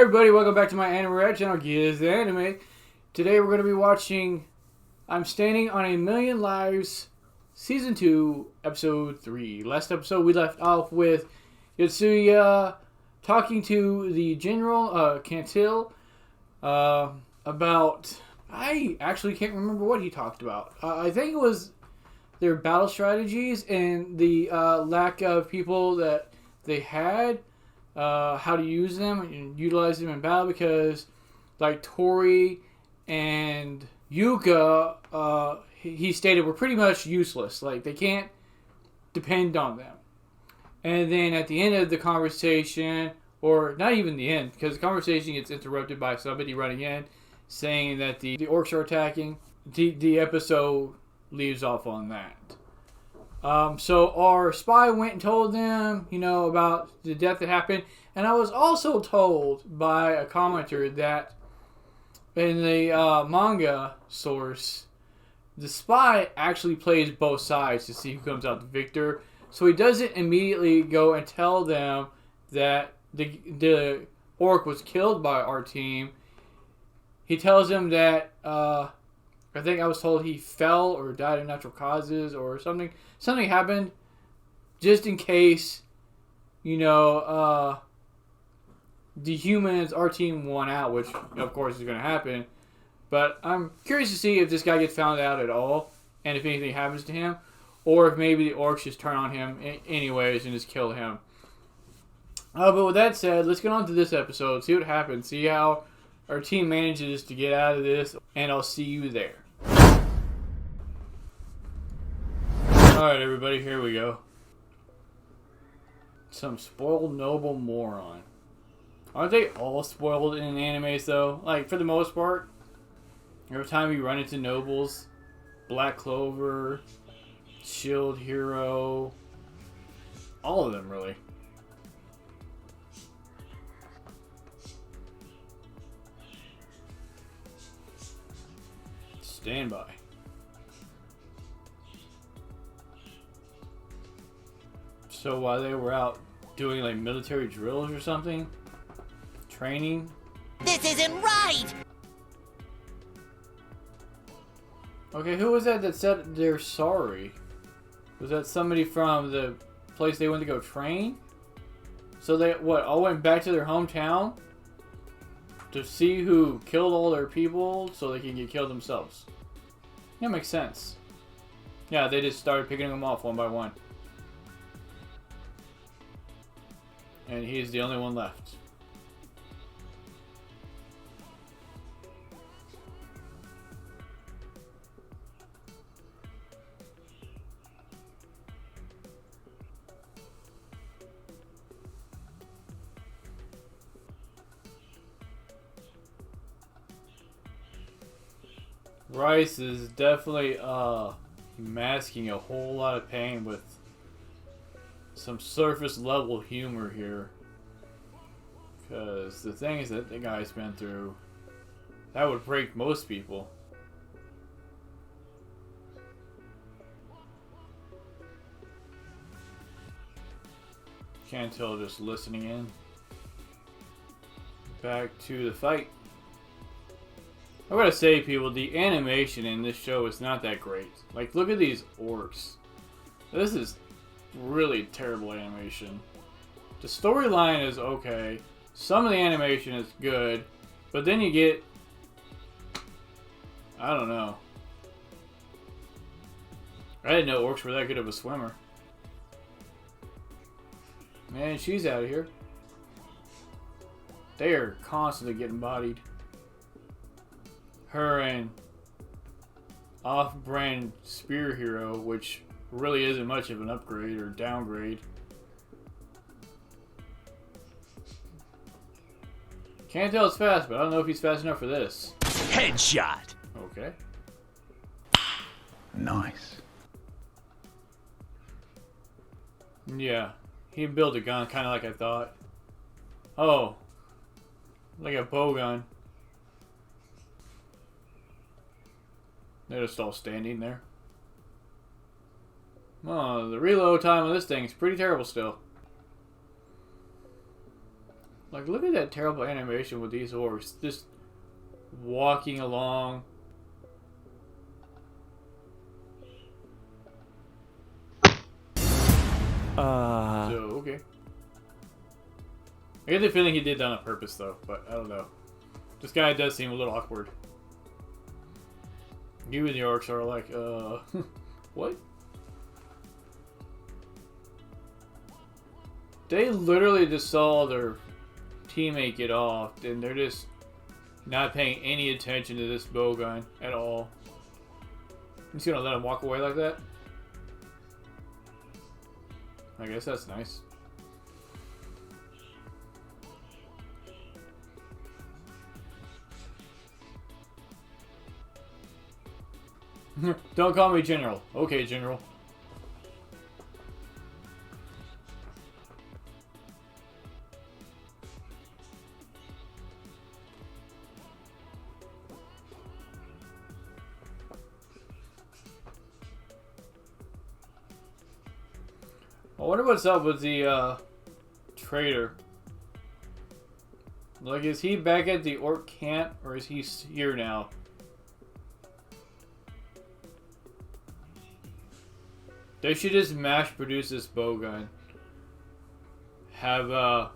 everybody, welcome back to my anime react channel, GizAnime. Today we're going to be watching I'm Standing on a Million Lives, Season 2, Episode 3. Last episode we left off with Yotsuya talking to the General, Cantil, about... I actually can't remember what he talked about. I think it was their battle strategies and the lack of people that they had. How to use them and utilize them in battle, because like Torii and Yuka, he stated, were pretty much useless. Like, they can't depend on them. And then at the end of the conversation, or not even the end, because the conversation gets interrupted by somebody running in saying that the orcs are attacking, the episode leaves off on that. So our spy went and told them, about the death that happened. And I was also told by a commenter that in the manga source, the spy actually plays both sides to see who comes out the victor. So he doesn't immediately go and tell them that the orc was killed by our team. He tells them that... I think I was told he fell or died of natural causes or something. Something happened just in case, the humans, our team won out, which of course is going to happen. But I'm curious to see if this guy gets found out at all and if anything happens to him, or if maybe the orcs just turn on him anyways and just kill him. But with that said, let's get on to this episode, see what happens, see how our team manages to get out of this, and I'll see you there. Alright everybody, here we go. Some spoiled noble moron. Aren't they all spoiled in animes though? Like, for the most part. Every time you run into nobles, Black Clover, Shield Hero, all of them really. Stand by. So while they were out doing like military drills or something, training. This isn't right! Okay, who was that said they're sorry? Was that somebody from the place they went to go train? So they, all went back to their hometown to see who killed all their people so they can get killed themselves? That makes sense. Yeah, they just started picking them off one by one. And he's the only one left. Rice is definitely masking a whole lot of pain with some surface level humor here, because the things that the guy's been through, that would break most people. Cantil just listening in. Back to the fight. I gotta say, people, the animation in this show is not that great. Like, look at these orcs. This is really terrible animation. The storyline is okay. Some of the animation is good. But then you get... I don't know. I didn't know orcs were that good of a swimmer. Man, she's out of here. They are constantly getting bodied. Her and off-brand spear hero, which really isn't much of an upgrade or downgrade. Can't tell it's fast, but I don't know if he's fast enough for this. Headshot! Okay. Nice. Yeah, he built a gun kind of like I thought. Oh, like a bow gun. They're just all standing there. Oh, the reload time of this thing is pretty terrible still. Like Like, look at that terrible animation with these orcs. Just walking along. So, okay. I get the feeling he did that on purpose, though, but I don't know. This guy does seem a little awkward. You and the orcs are like, what? They literally just saw their teammate get off, and they're just not paying any attention to this bowgun at all. I'm just gonna let him walk away like that? I guess that's nice. Don't call me General. Okay, General. I wonder what's up with the trader. Like, is he back at the orc camp, or is he here now? They should just mass produce this bowgun. Have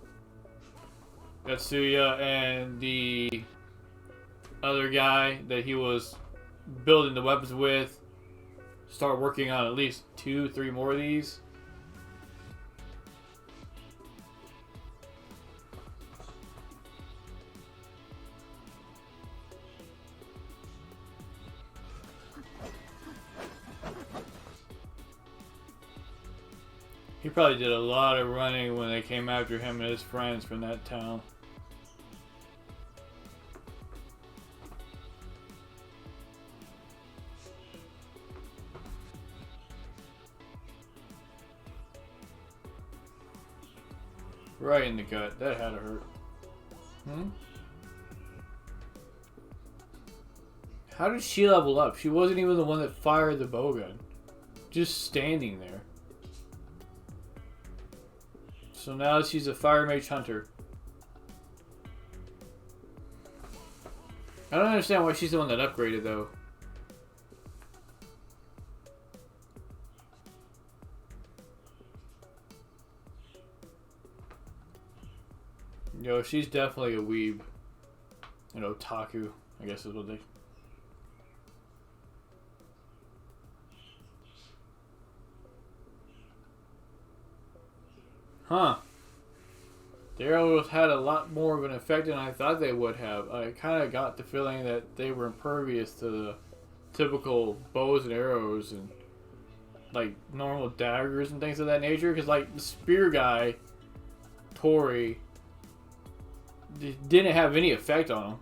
Yotsuya and the other guy that he was building the weapons with start working on at least 2-3 more of these. He probably did a lot of running when they came after him and his friends from that town. Right in the gut. That had to hurt. How did she level up? She wasn't even the one that fired the bowgun. Just standing there. So now she's a fire mage hunter. I don't understand why she's the one that upgraded though. Yo, she's definitely a weeb. An otaku, I guess is what they... Huh. The arrows had a lot more of an effect than I thought they would have. I kind of got the feeling that they were impervious to the typical bows and arrows and like normal daggers and things of that nature. Because like the spear guy, Torii, didn't have any effect on him.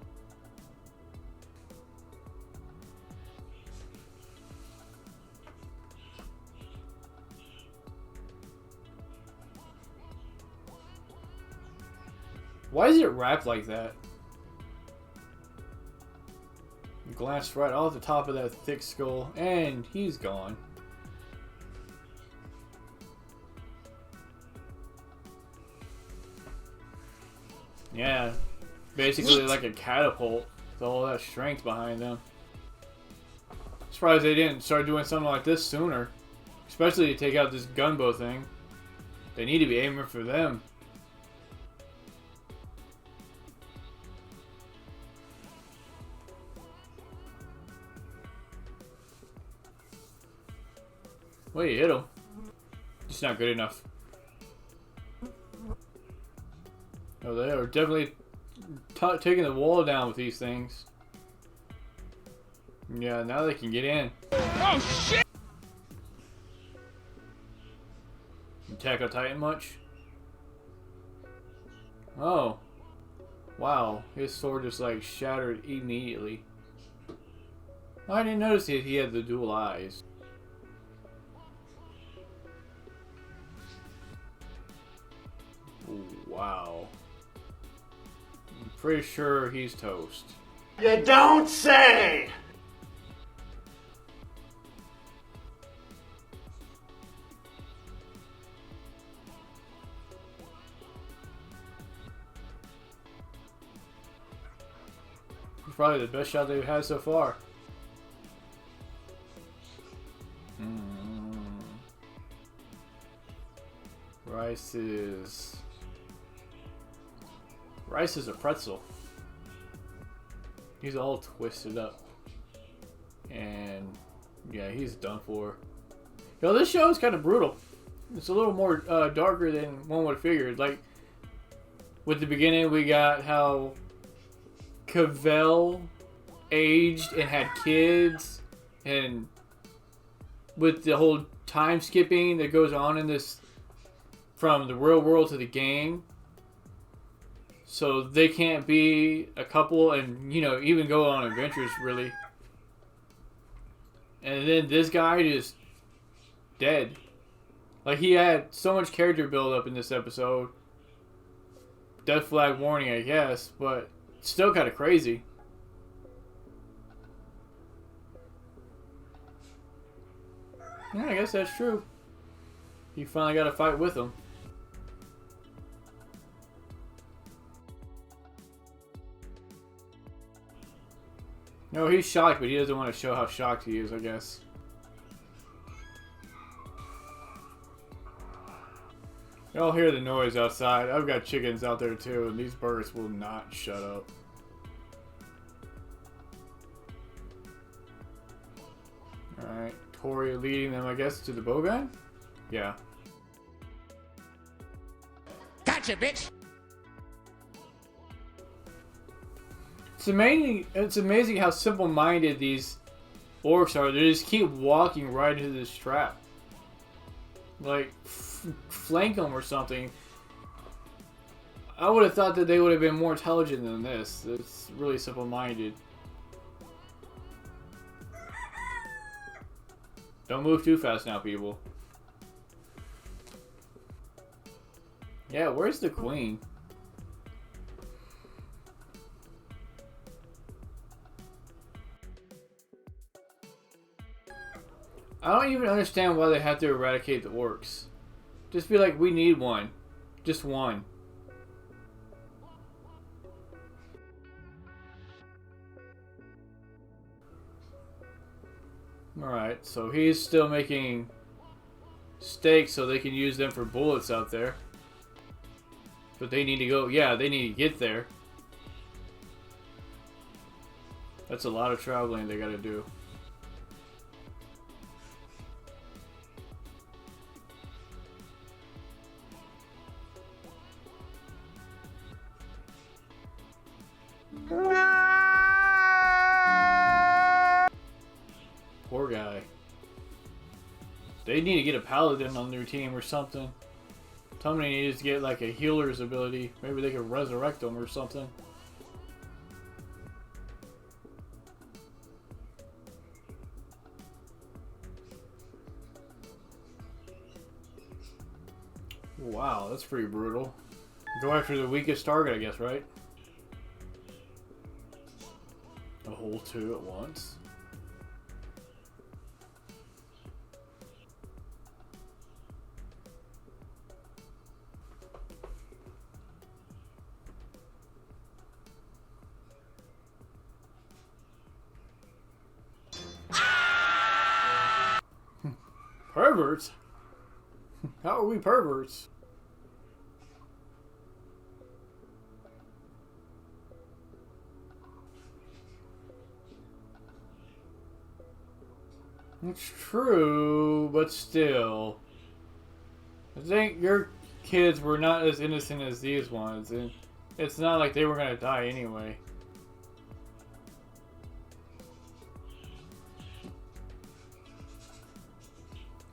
Why is it wrapped like that? Glanced right off the top of that thick skull, and he's gone. Yeah, basically like a catapult with all that strength behind them. Surprised they didn't start doing something like this sooner. Especially to take out this gunbow thing. They need to be aiming for them. Well, you hit him. It's not good enough. Oh, they are definitely taking the wall down with these things. Yeah, now they can get in. Oh shit! Attack on Titan much? Oh. Wow, his sword just like shattered immediately. I didn't notice he had the dual eyes. Wow. I'm pretty sure he's toast. You don't say! probably the best shot they've had so far. Rice is a pretzel. He's all twisted up. And yeah, he's done for. Yo, this show is kind of brutal. It's a little more darker than one would have figured. Like, with the beginning, we got how Cavell aged and had kids, and with the whole time skipping that goes on in this from the real world to the game. So they can't be a couple and, you know, even go on adventures, really. And then this guy just dead. Like, he had so much character build up in this episode. Death flag warning, I guess, but still kind of crazy. Yeah, I guess that's true. You finally got to fight with him. No, he's shocked, but he doesn't want to show how shocked he is, I guess. Y'all hear the noise outside. I've got chickens out there too, and these birds will not shut up. Alright, Torii leading them, I guess, to the bowgun? Yeah. Gotcha, bitch! It's amazing how simple-minded these orcs are. They just keep walking right into this trap. Like, flank them or something. I would have thought that they would have been more intelligent than this. It's really simple-minded. Don't move too fast now, people. Yeah, where's the queen? I don't even understand why they have to eradicate the orcs. Just be like, we need one. Just one. Alright, so he's still making stakes so they can use them for bullets out there. But they need to go, yeah, they need to get there. That's a lot of traveling they gotta do. Poor guy. They need to get a paladin on their team or something. Somebody needs to get like a healer's ability. Maybe they could resurrect them or something. Wow, that's pretty brutal. Go after the weakest target, I guess, right? A whole two at once. Perverts? How are we perverts? It's true, but still. I think your kids were not as innocent as these ones, and it's not like they were gonna die anyway.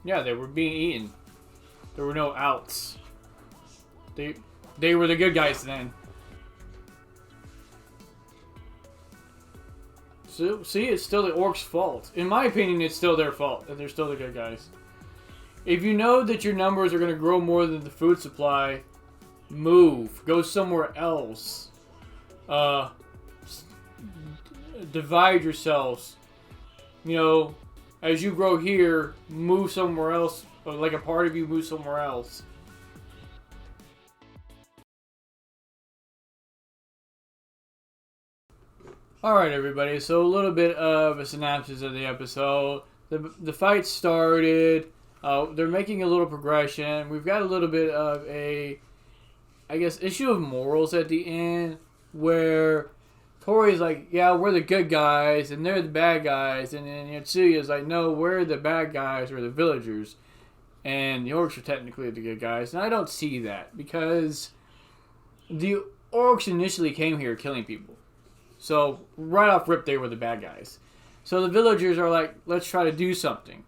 Yeah, they were being eaten. There were no outs. They were the good guys then. So, see, it's still the orcs' fault. In my opinion, it's still their fault that they're still the good guys. If you know that your numbers are going to grow more than the food supply, move. Go somewhere else. Divide yourselves. You know, as you grow here, move somewhere else. Or like a part of you move somewhere else. Alright, everybody, so a little bit of a synopsis of the episode. The fight started. They're making a little progression. We've got a little bit of a, I guess, issue of morals at the end where Tori's like, yeah, we're the good guys and they're the bad guys. And then Yotsuya's like, no, we're the bad guys, we're the villagers. And the orcs are technically the good guys. And I don't see that because the orcs initially came here killing people. So right off rip, they were the bad guys. So the villagers are like, let's try to do something.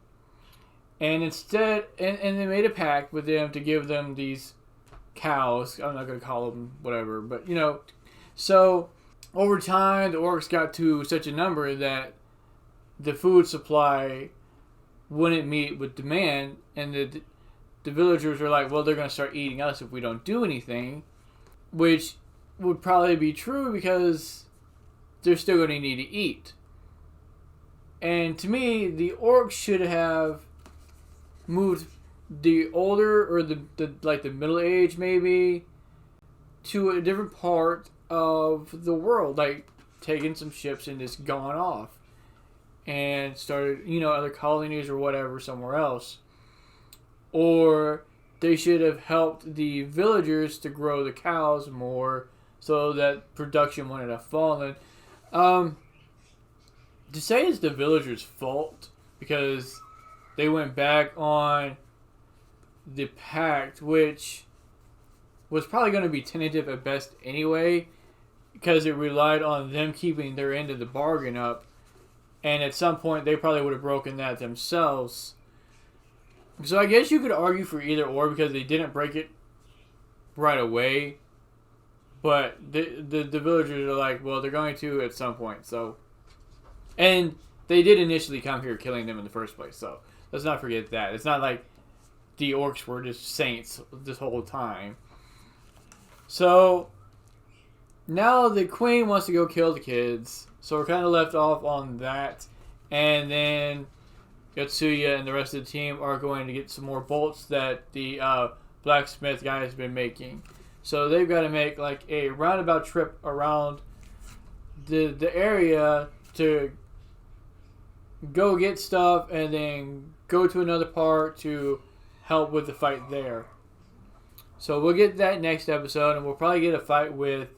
And instead, and they made a pact with them to give them these cows. I'm not going to call them whatever, but you know. So over time, the orcs got to such a number that the food supply wouldn't meet with demand. And the villagers were like, well, they're going to start eating us if we don't do anything. Which would probably be true because they're still going to need to eat. And to me, the orcs should have moved the older or the middle age maybe to a different part of the world, like taking some ships and just gone off and started, you know, other colonies or whatever somewhere else. Or they should have helped the villagers to grow the cows more so that production wouldn't have fallen. To say it's the villagers' fault because they went back on the pact, which was probably going to be tentative at best anyway, because it relied on them keeping their end of the bargain up, and at some point they probably would have broken that themselves. So I guess you could argue for either or because they didn't break it right away, but the villagers are like, well, they're going to at some point, so. And they did initially come here killing them in the first place, so let's not forget that. It's not like the orcs were just saints this whole time. So now the queen wants to go kill the kids, so we're kind of left off on that. And then Yotsuya and the rest of the team are going to get some more bolts that the blacksmith guy has been making. So they've got to make like a roundabout trip around the area to go get stuff and then go to another part to help with the fight there. So we'll get that next episode, and we'll probably get a fight with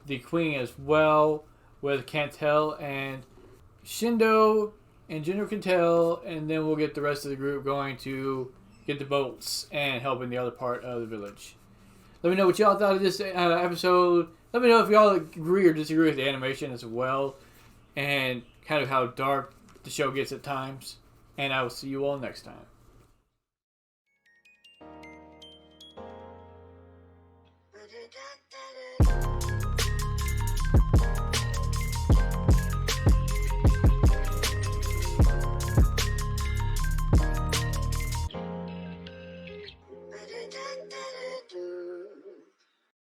the queen as well, with Cantil and Shindo and General Cantil, and then we'll get the rest of the group going to get the bolts and help in the other part of the village. Let me know what y'all thought of this episode. Let me know if y'all agree or disagree with the animation as well, and kind of how dark the show gets at times. And I will see you all next time.